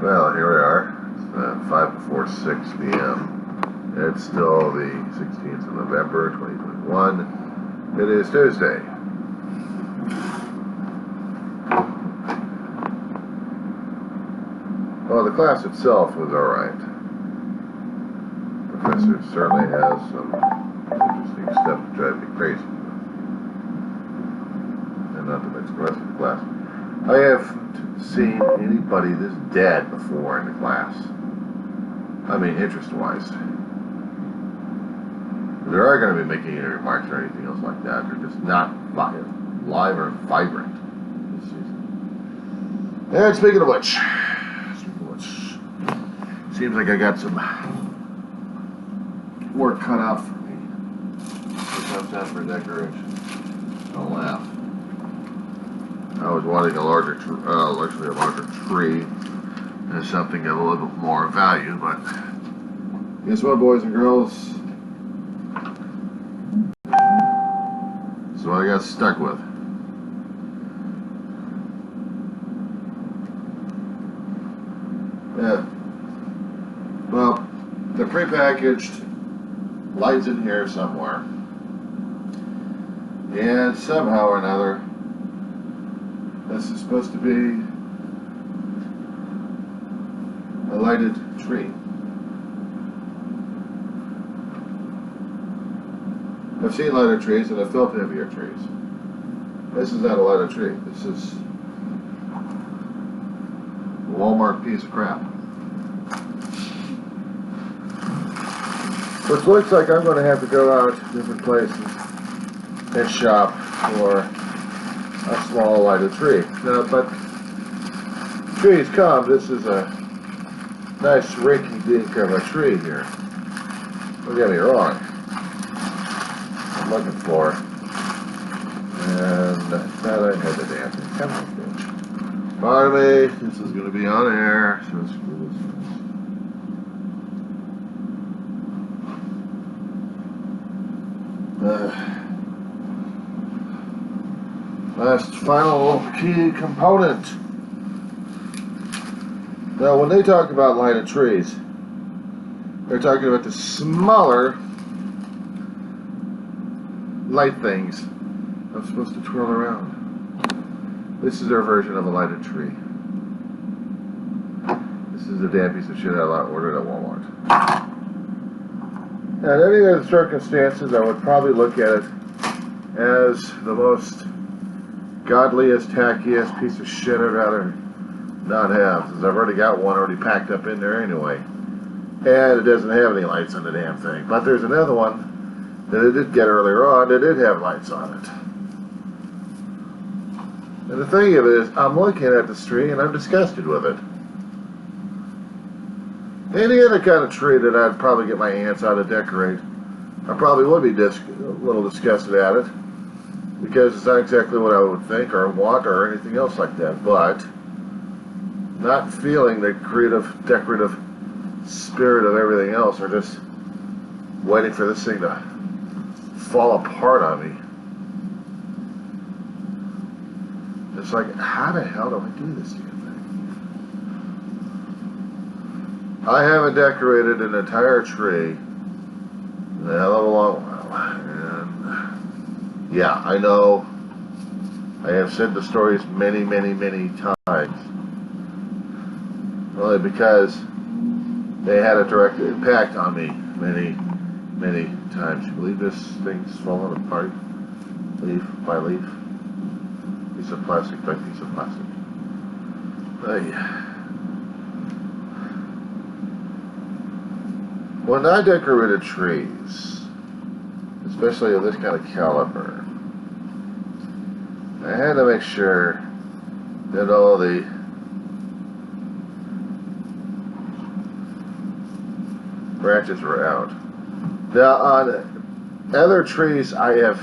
Well, here we are. It's 5 before 6 p.m. It's still the 16th of November, 2021. It is Tuesday. Well, the class itself was alright. Professor certainly has some interesting stuff to drive me crazy. And not to mention the rest of the class. I haven't seen anybody this dead before in the class. I mean, interest-wise. They are going to be making any remarks or anything else like that. They're just not live or vibrant this season. And speaking of which, seems like I got some work cut out for me. It comes down for decoration. Don't laugh. I was wanting a larger, actually a larger tree and something of a little bit more value, but guess what, boys and girls? This is what I got stuck with. Yeah. Well, the prepackaged lights in here somewhere, and somehow or another, this is supposed to be a lighted tree. I've seen lighted trees and I've felt heavier trees. This is not a lighted tree. This is a Walmart piece of crap. Which looks like I'm going to have to go out to different places and shop for a small lighted tree. But trees come. This is a nice rinky-dink of a tree here. Don't get me wrong. I'm looking for it. And I thought I had the damn thing. Come on, bitch. Pardon me. This is going to be on air. So let's screw this. Last final key component. Now, when they talk about lighted trees, they're talking about the smaller light things I'm supposed to twirl around. This is their version of a lighted tree. This is a damn piece of shit I ordered at Walmart. And in any other circumstances, I would probably look at it as the most godliest, tackiest piece of shit I'd rather not have, since I've already got one already packed up in there anyway. And it doesn't have any lights on the damn thing. But there's another one that I did get earlier on that did have lights on it. And the thing of it is, I'm looking at this tree and I'm disgusted with it. Any other kind of tree that I'd probably get my hands on to decorate, I probably would be a little disgusted at it, because it's not exactly what I would think or want or anything else like that. But not feeling the creative, decorative spirit of everything else, or just waiting for this thing to fall apart on me. It's like, how the hell do I do this damn thing? I haven't decorated an entire tree in a hell of a long while. And yeah, I know I have said the stories many, many, many times. Only because they had a direct impact on me many, many times. You believe this thing's falling apart leaf by leaf? Piece of plastic by piece of plastic. When I decorated trees, especially of this kind of caliber, I had to make sure that all the branches were out. Now, on other trees I have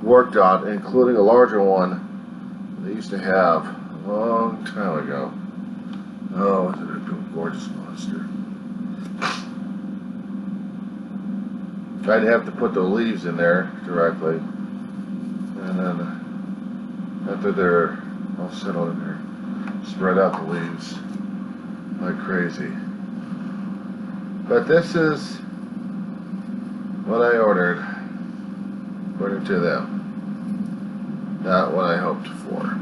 worked on, including a larger one they used to have a long time ago. Oh, what a gorgeous monster. I'd have to put the leaves in there directly, and then after they're all settled in there, spread out the leaves, like crazy. But this is what I ordered, according to them. Not what I hoped for.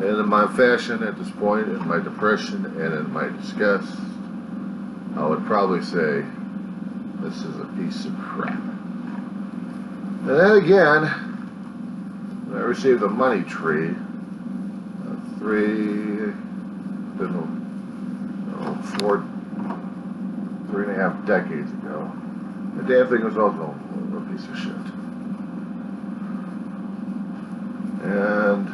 And in my fashion at this point, in my depression and in my disgust, I would probably say this is a piece of crap. And then again, when I received a money tree, 3.5 decades ago, the damn thing was also a piece of shit. And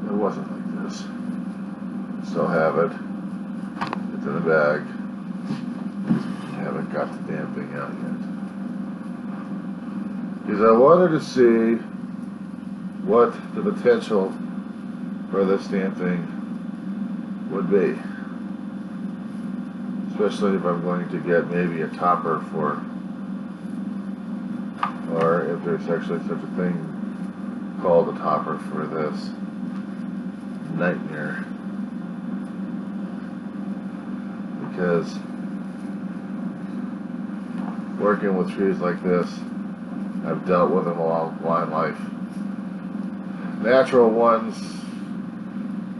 it wasn't like this. Still have it. It's in a bag. Haven't got the damn thing out yet. Because I wanted to see what the potential for this damn thing would be. Especially if I'm going to get maybe a topper for, or if there's actually such a thing called a topper for this nightmare. Because working with trees like this, I've dealt with them all my life. Natural ones,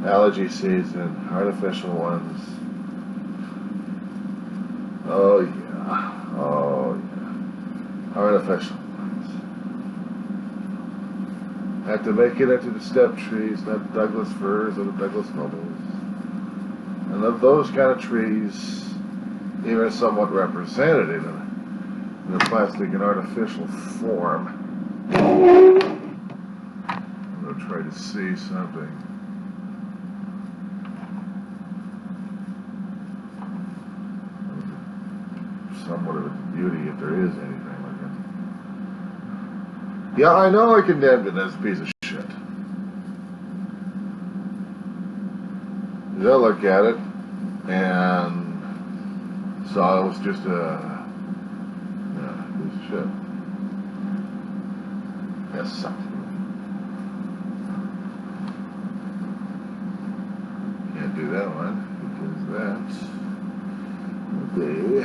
allergy season, artificial ones. Oh yeah, oh yeah. Artificial ones. Have to make it into the step trees, not Douglas firs or the Douglas nobles. And of those kind of trees, even somewhat represented in a plastic and artificial form. I'm going to try to see something. Somewhat of its beauty, if there is anything like it. Yeah, I know I condemned it as a piece of shit. I look at it and saw it was just a piece of shit. That sucked. Can't do that one because that would be.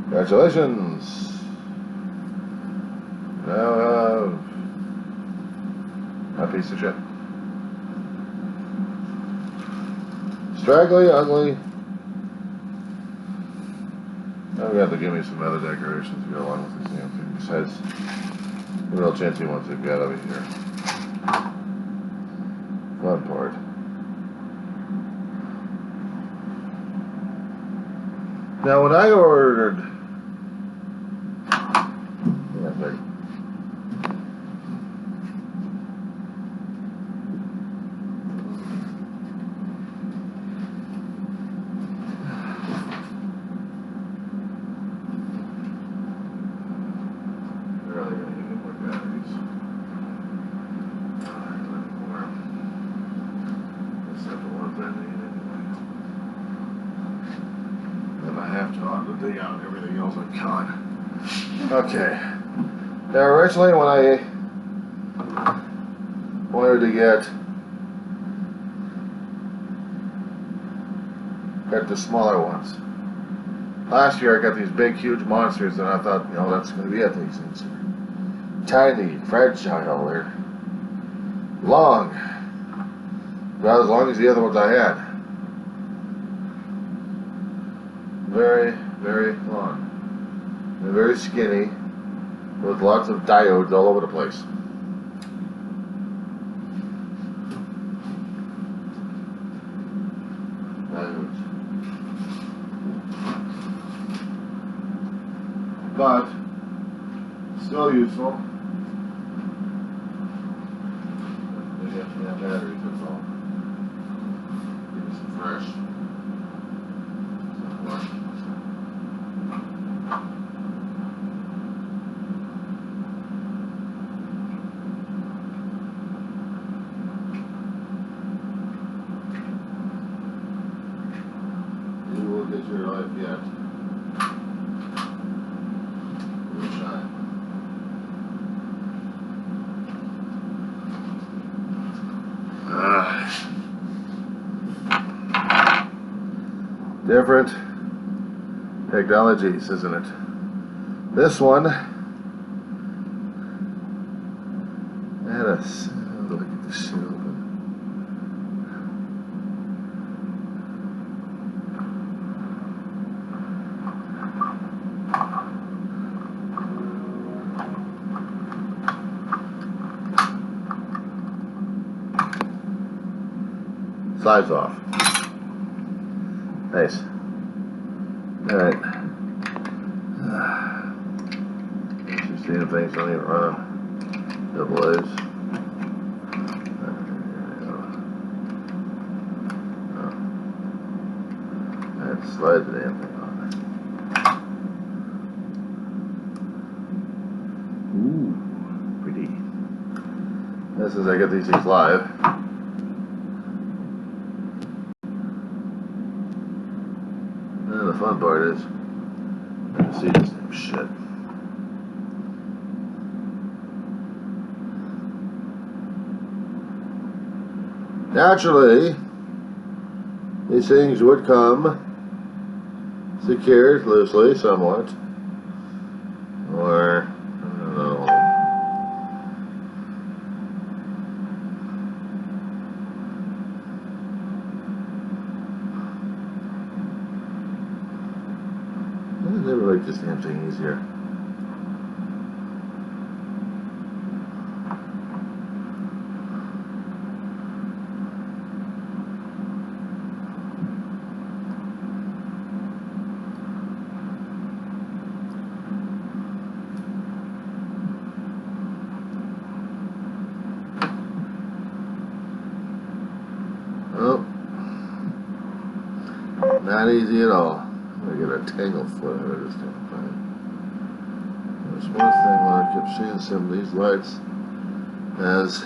Congratulations! Now have a piece of shit. Straggly, ugly. Now we have to give me some other decorations to go along with this damn thing. Besides the real chancy ones they've got over here. Fun part. Now when I ordered okay. Now originally when I wanted to get the smaller ones. Last year I got these big huge monsters and I thought, that's going to be it. These things are tiny, fragile, they're long. About as long as the other ones I had. Very, very long. They're very skinny, with lots of diodes all over the place. Diodes. But, still useful. They have to have batteries, that's all. Give me some fresh. Some flush. Different technologies, isn't it? This one had a look at the shit open. Slides off. Nice. Alright. Interesting things don't even run on double A's. I had to slide the damn thing on. Ooh, pretty. This is I get these things live. And the fun part is I can see this damn shit. Naturally, these things would come secured loosely, somewhat, or I don't know. I never make this damn thing easier. Oh, not easy at all. I get a tangle foot out of this damn thing. There's one thing when I kept seeing some of these lights as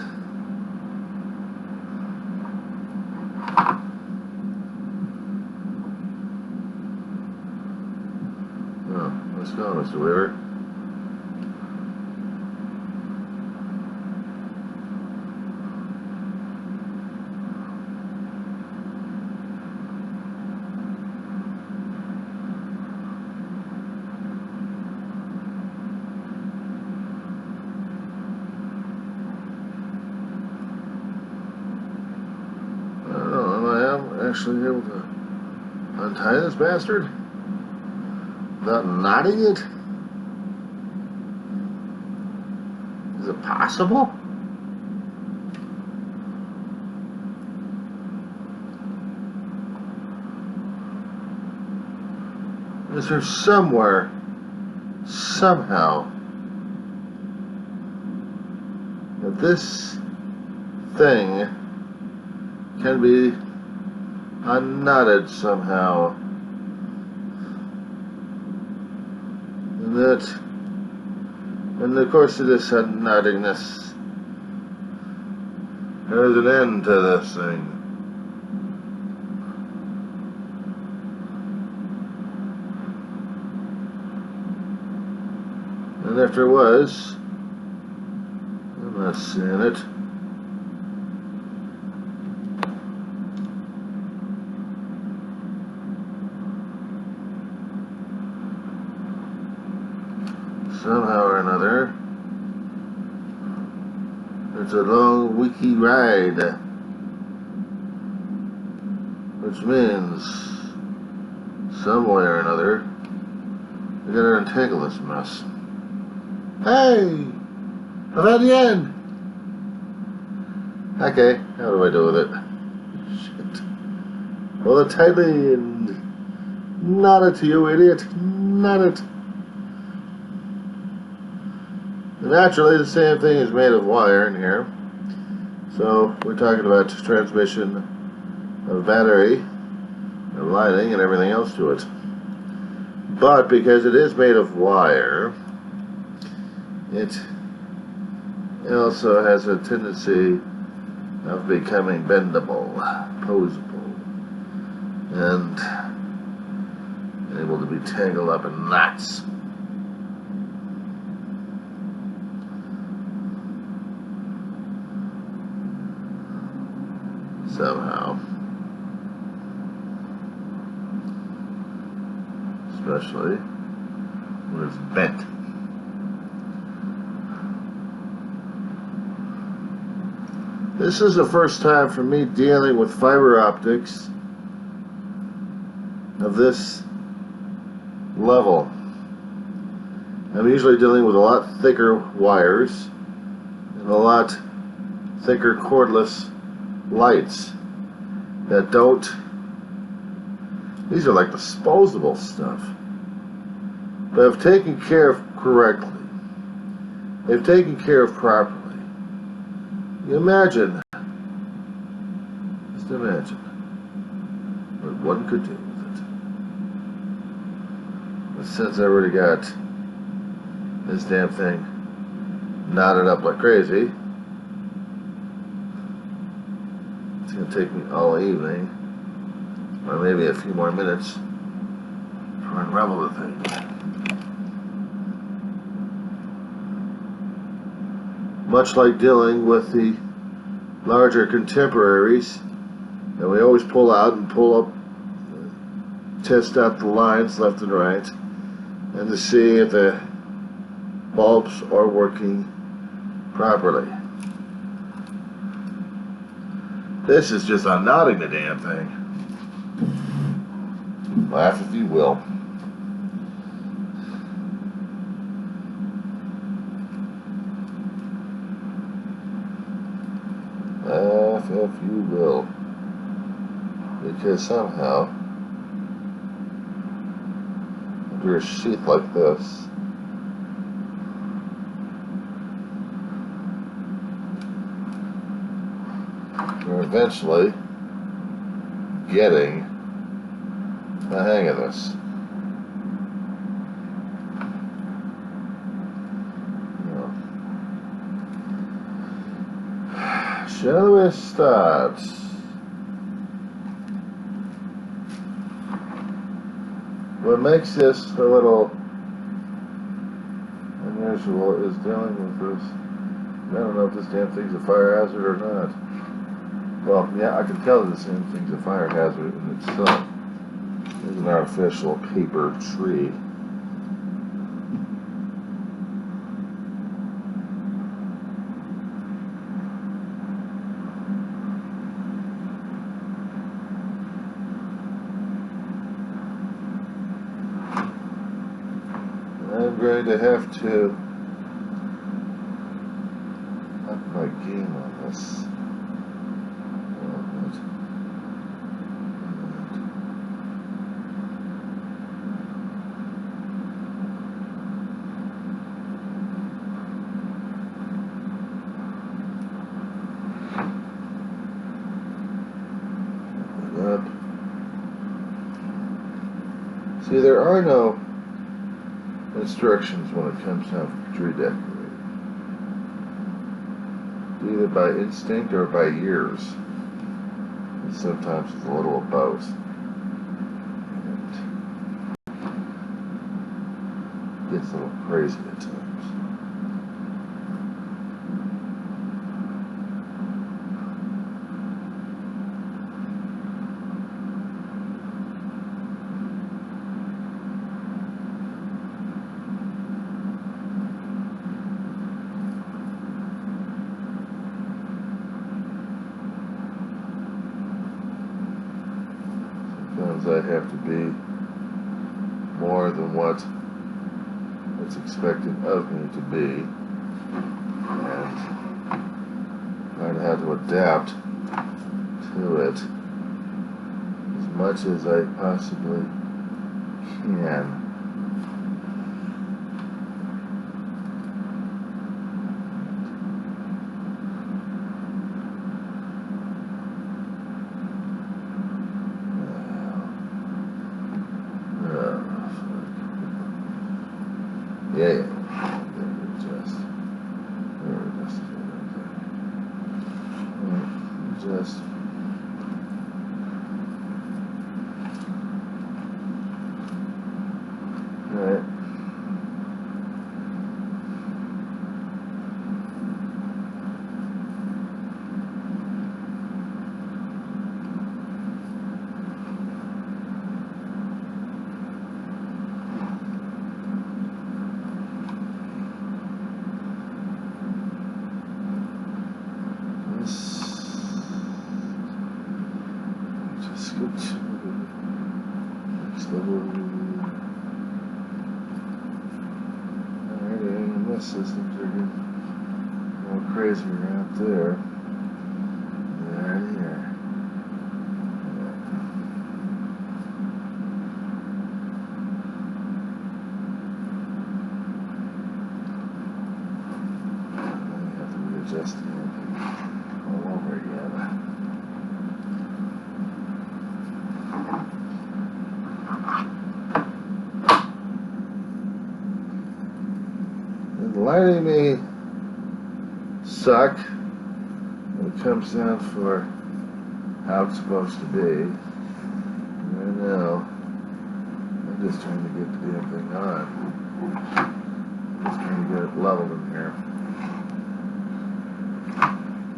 oh, let's go, Mr. Weaver. Actually able to untie this bastard without knotting it? Is it possible? Is there somewhere, somehow, that this thing can be unknotted somehow, and that in the course of this unknottingness there's an end to this thing. And if there was, I'm not seeing it. Somehow or another, it's a long wiki ride, which means some way or another we gotta untangle this mess. Hey, I'm at the end. Okay, how do I do with it? Shit. Hold it tightly and knot it, you idiot. Knot it. Naturally, the same thing is made of wire in here. So we're talking about transmission of battery, and lighting, and everything else to it. But because it is made of wire, it also has a tendency of becoming bendable, posable, and able to be tangled up in knots. Somehow. especially when it's bent. This is the first time for me dealing with fiber optics of this level. I'm usually dealing with a lot thicker wires and a lot thicker cordless lights that don't, these are like disposable stuff, but if taken care of correctly, if taken care of properly, you imagine, just imagine what one could do with it. But since I already got this damn thing knotted up like crazy, it's going to take me all evening, or maybe a few more minutes, to unravel the thing. Much like dealing with the larger contemporaries that we always pull out and pull up, test out the lines left and right, and to see if the bulbs are working properly. This is just unknotting the damn thing. Laugh if you will. Laugh if you will. Because somehow, under a sheath like this, we're eventually getting the hang of this. Shall we start? What makes this a little unusual is dealing with this. I don't know if this damn thing's a fire hazard or not. Well, yeah, I can tell this damn thing's a fire hazard in itself. There's an artificial paper tree. I'm going to have to up my game on this. Up. See, there are no instructions when it comes to tree decorating. Either by instinct or by ears. And sometimes it's a little of both. It gets a little crazy at times. I have to be more than what it's expected of me to be, and learn how to adapt to it as much as I possibly can. Yeah. Just Next level. Alrighty, and this system's are getting a little crazier out there. There, here. Just all over again. And the lighting may suck when it comes down for how it's supposed to be. I know. I'm just trying to get the damn thing on. Just trying to get it leveled in here.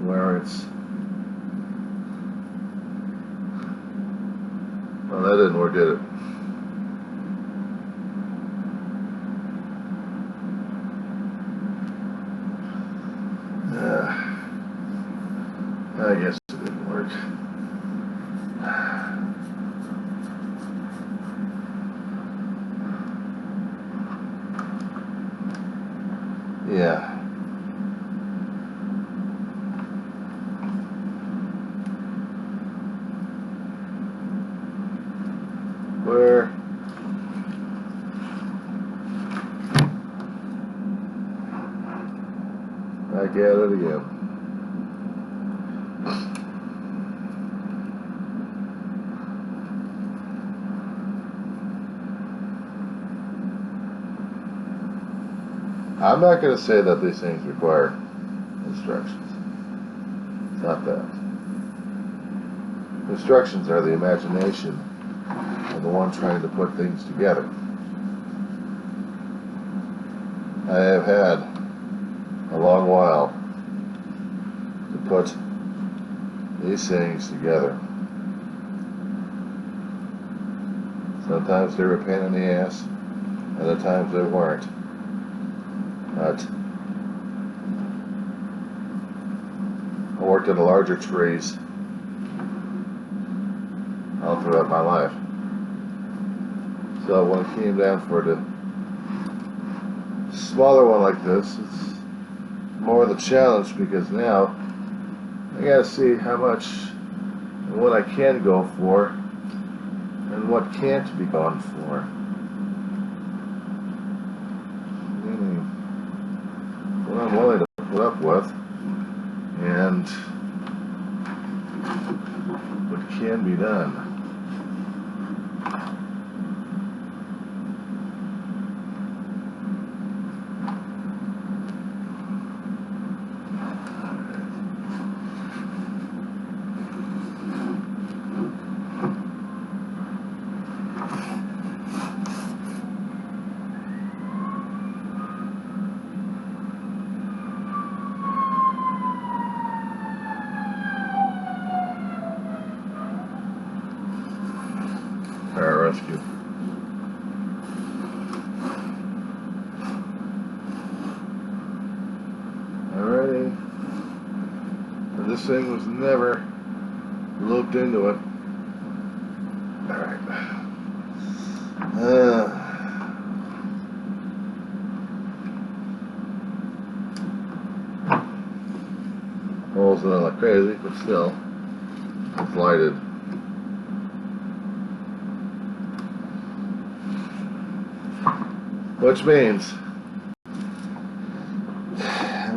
Where it's, well, that didn't work, did it? I guess it didn't work. Yeah. Where back at it again. I'm not going to say that these things require instructions. It's not that. Instructions are the imagination of the one trying to put things together. I have had a long while to put these things together. Sometimes they were a pain in the ass, other times they weren't. But I worked in the larger trees all throughout my life. So when it came down for the smaller one like this, it's more of the challenge because now I gotta see how much and what I can go for and what can't be gone for. Meaning what I'm willing to put up with and what can be done. Fire rescue. Alrighty. And this thing was never looped into it. Alright. Holes in it like crazy, but still, it's lighted. Which means,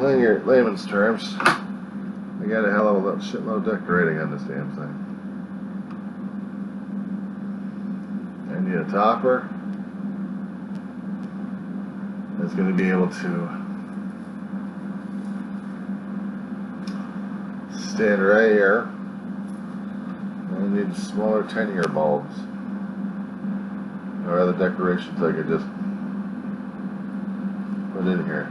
in your layman's terms, I got a hell of a shitload of decorating on this damn thing. I need a topper that's going to be able to stand right here. And I need smaller, tinier bulbs or other decorations I could just put in here.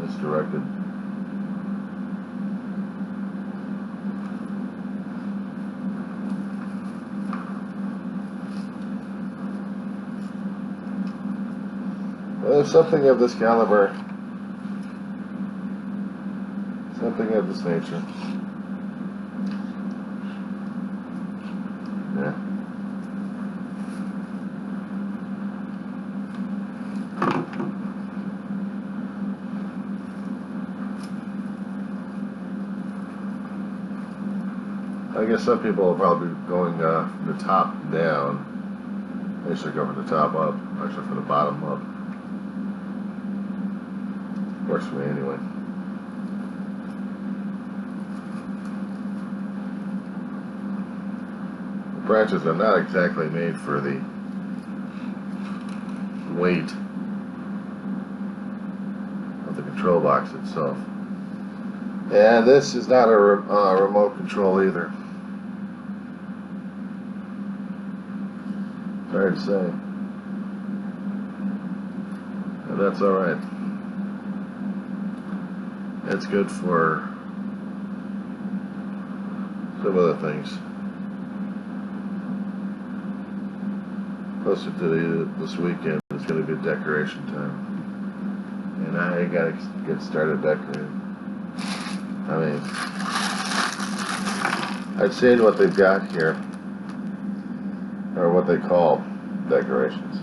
Misdirected. Something of this caliber, something of this nature. Yeah. I guess some people will probably be going the top down. They should go from the top up, actually from the bottom up. Works for me anyway. The branches are not exactly made for the weight of the control box itself. And this is not a remote control either. Sorry to say. And that's alright. It's good for some other things. Closer to this weekend, it's going to be decoration time. And I got to get started decorating. I mean, I've seen what they've got here, or what they call decorations.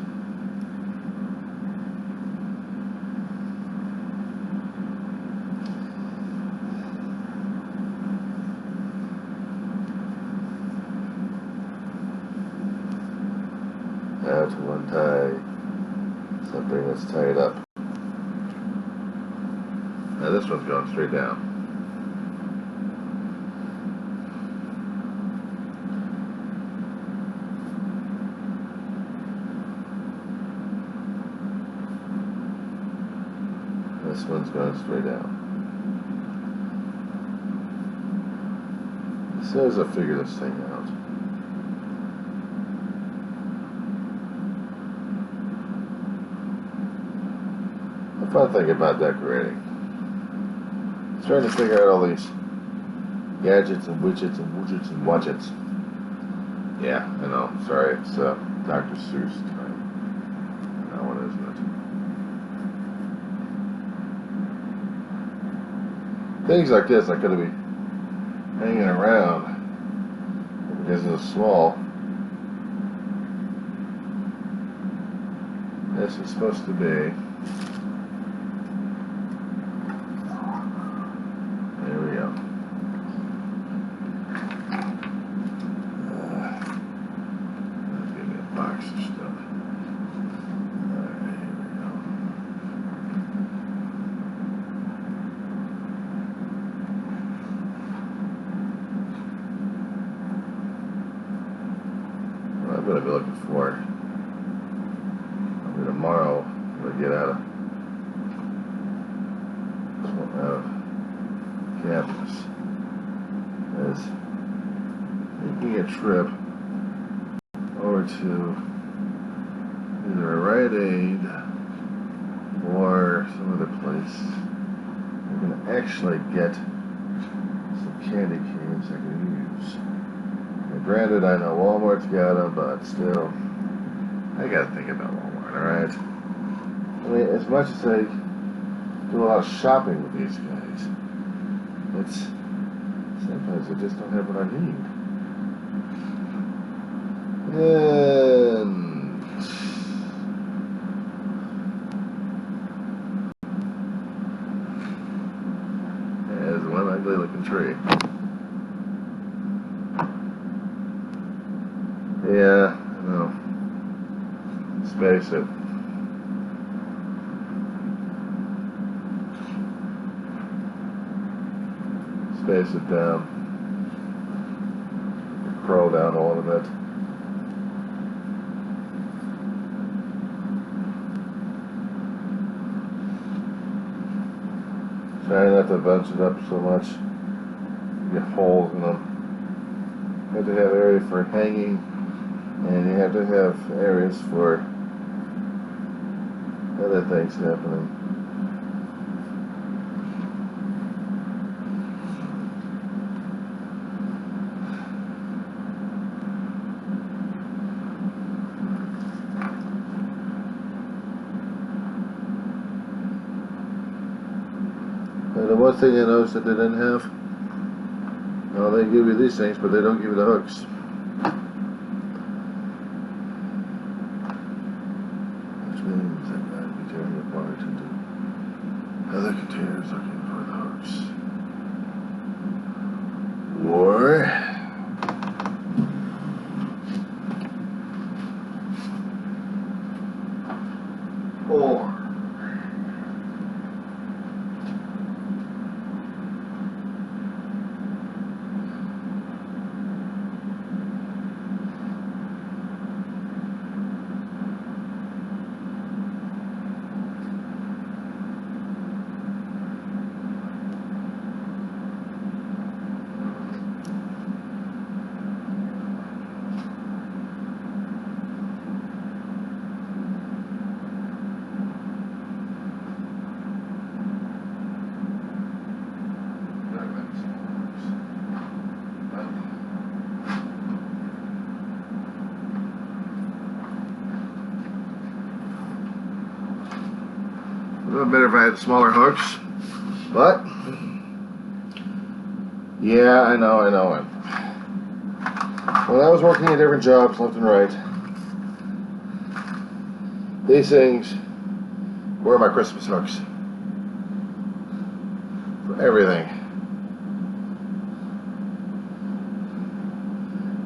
Now to untie something that's tied up. Now this one's going straight down. This one's going straight down. As soon as I figure this thing out. The fun thing about decorating is trying to figure out all these gadgets and widgets and widgets and widgets. Yeah, I know. Sorry, it's Dr. Seuss time. That one, isn't it? Things like this are going to be hanging around because it's small. This is supposed to be. There we go. Let's give me a box of stuff. Alright, here we go. What I'm going to be looking for tomorrow when I get out of campus is making a trip over to either a Rite Aid or some other place. I'm going to actually get some candy canes I can use. Now, granted, I know Walmart's got them, but still, I got to think about Walmart. Alright? I mean, as much as I do a lot of shopping with these guys, it's sometimes I just don't have what I need. And there's one ugly looking tree. Yeah, I know. Space it. Space it down. Curl down a little bit. Try not to bunch it up so much. Get holes in them. You have to have area for hanging, and you have to have areas for other things happening. And the one thing I noticed that they didn't have, well, they give you these things, but they don't give you the hooks. Which means I've got to be tearing apart into other containers looking for the hooks. Or a little better if I had smaller hooks, but yeah, I know. When I was working at different jobs, left and right, these things were my Christmas hooks for everything,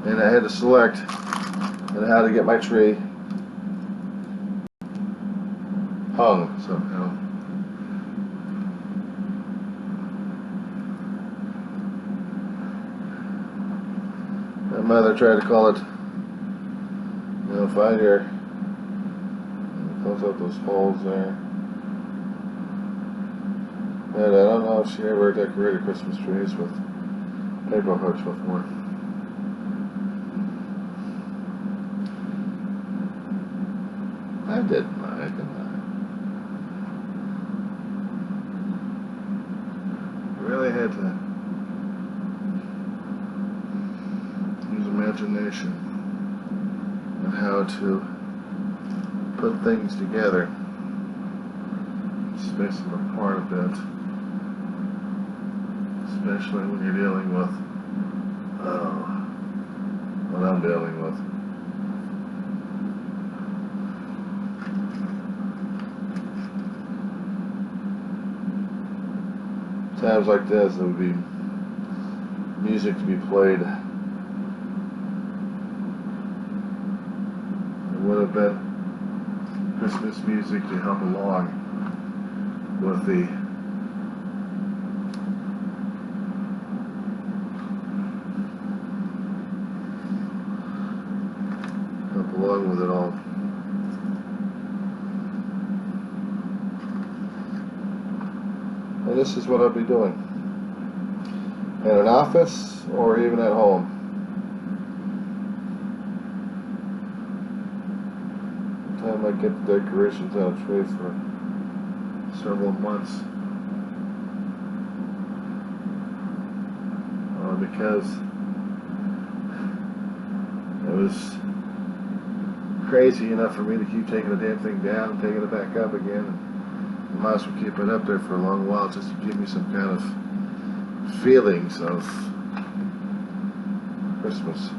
and I had to select on how to get my tree hung somehow. My mother tried to call it, find your, close up those holes there. But I don't know if she ever decorated Christmas trees with paper hooks before. I didn't mind, really had to use imagination on how to put things together, space them apart a bit, especially when you're dealing with what I'm dealing with. Times like this, there would be music to be played. It would have been Christmas music to help along with the it all. And this is what I'll be doing in an office or even at home. Time I get the decorations on a tree for several months, because it was crazy enough for me to keep taking the damn thing down and taking it back up again. I might as well keep it up there for a long while just to give me some kind of feelings of Christmas.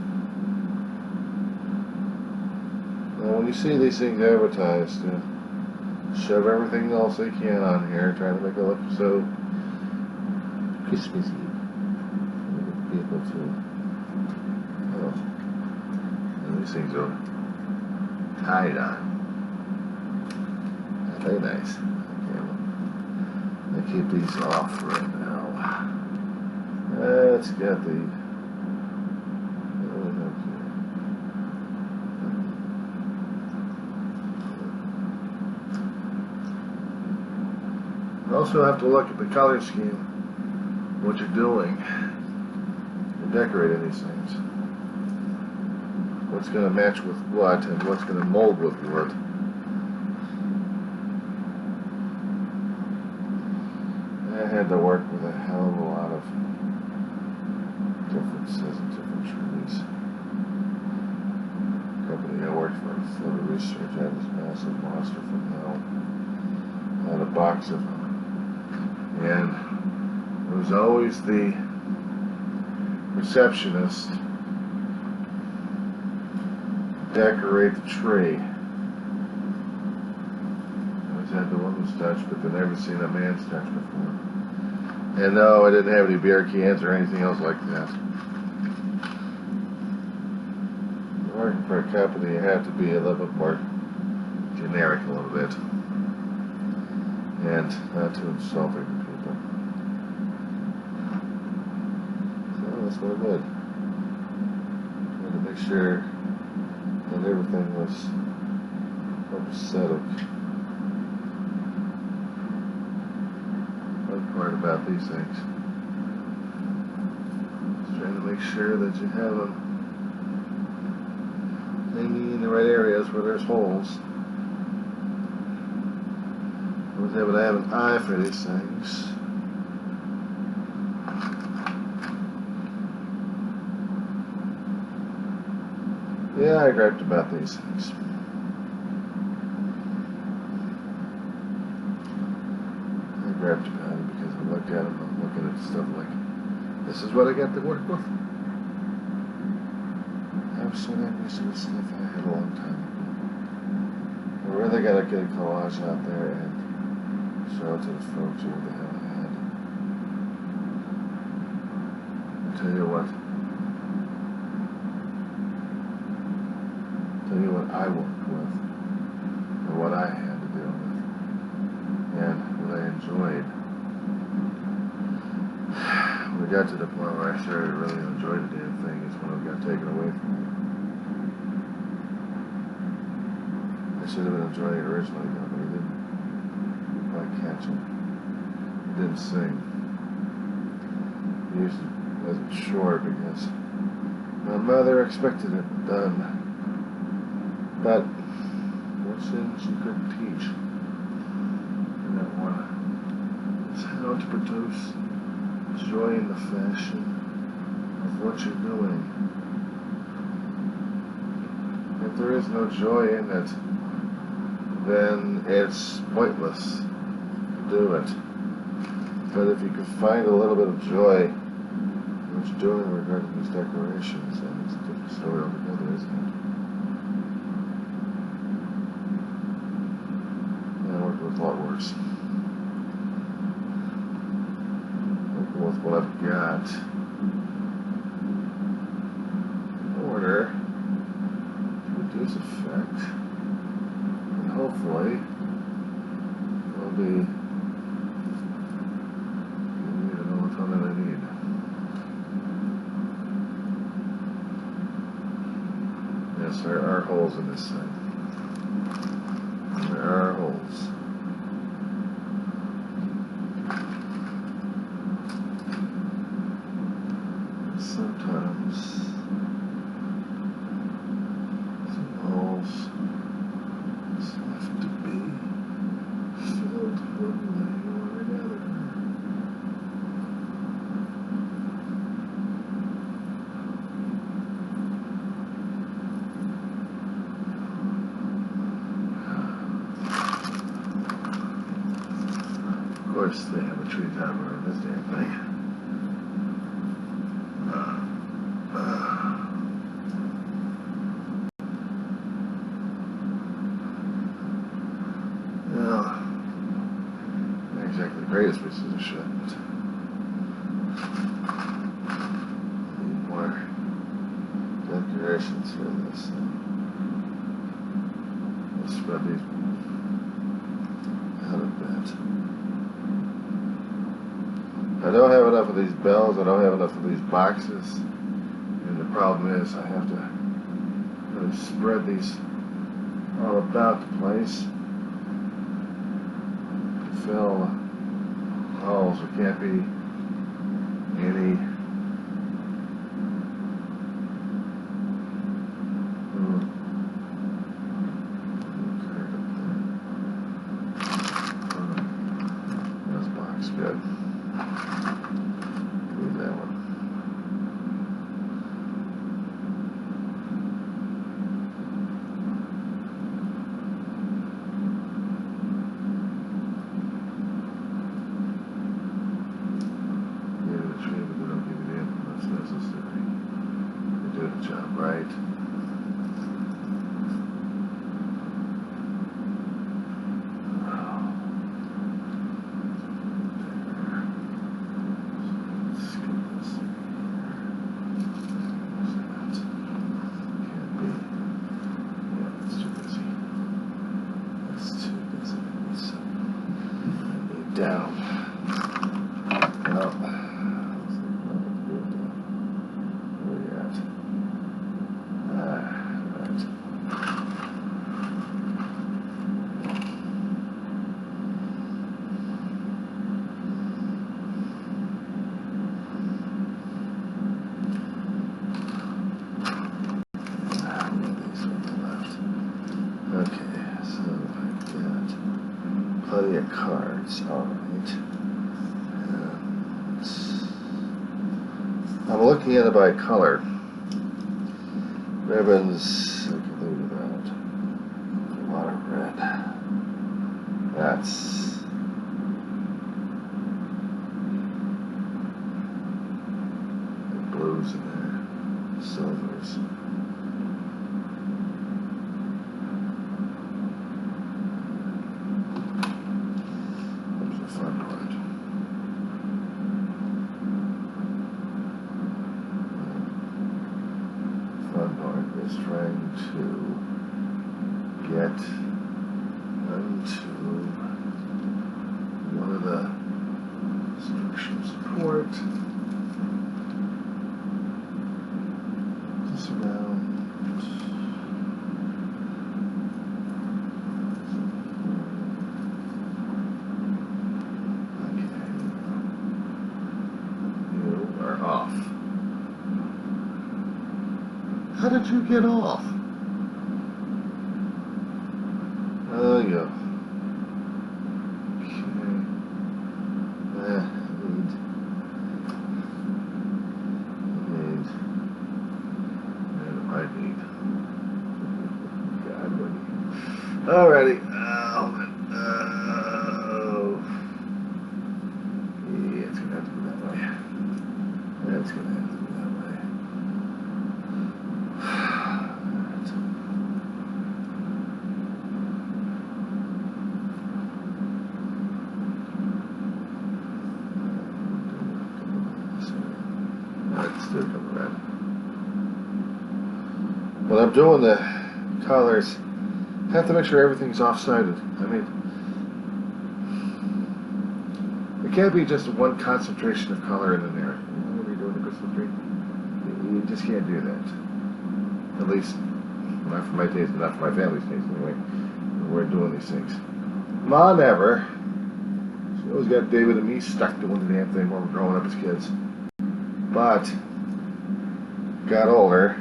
Now, when you see these things advertised, shove everything else they can on here, trying to make it look so Christmassy. People to, these things are tied on. Very nice. I keep these off right now. Let's get the. You also have to look at the color scheme, what you're doing, and decorating these things. What's going to match with what, and what's going to mold with what. I had to work with a hell of a lot of differences and different trees. The company I worked for, Flutter Research, had this massive monster from hell. I had a box of them. And was always the receptionist decorate the tree. I always had the woman's touch, but I've never seen a man's touch before. And no, I didn't have any beer cans or anything else like that. Working for a company, you have to be a little bit more generic a little bit. And not too insulting to people. So that's what I did. Tried to make sure that everything was copacetic. One part about these things is trying to make sure that you have them hanging in the right areas where there's holes. I was able to have an eye for these things. Yeah, I griped about these things. I griped about it because I looked at them, I'm looking at stuff like, this is what I got to work with. I'm so angry to the stuff I had a long time ago. I really got to get a collage out there and show it to the folks what the hell I had. I'll tell you what I worked with, and what I had to deal with, and what I enjoyed. When we got to the point where I started to really enjoy the damn thing is when it got taken away from me. I should have been enjoying it originally, though, but I didn't quite catch it. I didn't sing. The music wasn't sure because my mother expected it done. But one thing she couldn't teach in that one is how to produce joy in the fashion of what you're doing. If there is no joy in it, then it's pointless to do it. But if you can find a little bit of joy in what you're doing regarding these decorations, then it's a different story altogether, isn't it? A lot worse. Working with what I've got in order to reduce effect, and hopefully it'll be giving me all the time that I need. Yes, there are holes in this thing. There are holes. Sometimes some holes have to be filled one way or another. Of course, they have a tree topper in this damn thing. Exactly the greatest pieces of shit, but need more decorations for this thing. Let's spread these out a bit. I don't have enough of these bells, I don't have enough of these boxes, and the problem is I have to really spread these all about the place. Fill holes. There can't be any this box good. Leave that one. plenty of cards. Alright. I'm looking at it by color. Ribbons, I can leave that. A lot of red. That's blues in there. Silvers. There's the fun part. Fun part is trying to get into one of the structural support. This around. Okay. You are off. How did you get off? There you go. Okay. I need. God, what do you? Alrighty. Yeah, it's gonna have to be that way. That's gonna have to be that way. Let's do it red. When I'm doing the colors, I have to make sure everything's off-sided. I mean, it can't be just one concentration of color in an area. You know, when you're doing the crystal tree, you just can't do that. At least, not for my taste, not for my family's taste anyway. We're doing these things. Ma never. She always got David and me stuck doing the damn thing when we were growing up as kids. But, got older,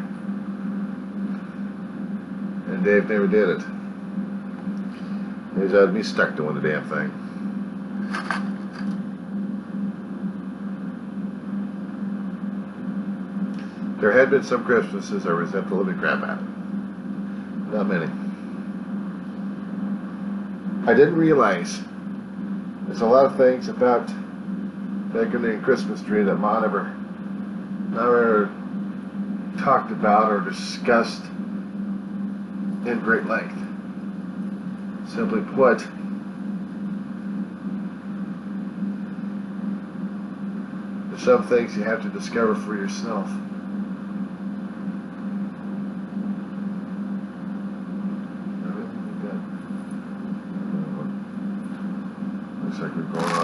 and Dave never did it. He always had me stuck doing the damn thing. There had been some Christmases I resent the living crap out of. Not many. I didn't realize there's a lot of things about decorating a Christmas tree that Ma never talked about or discussed in great length. Simply put, there's some things you have to discover for yourself. Looks like we're going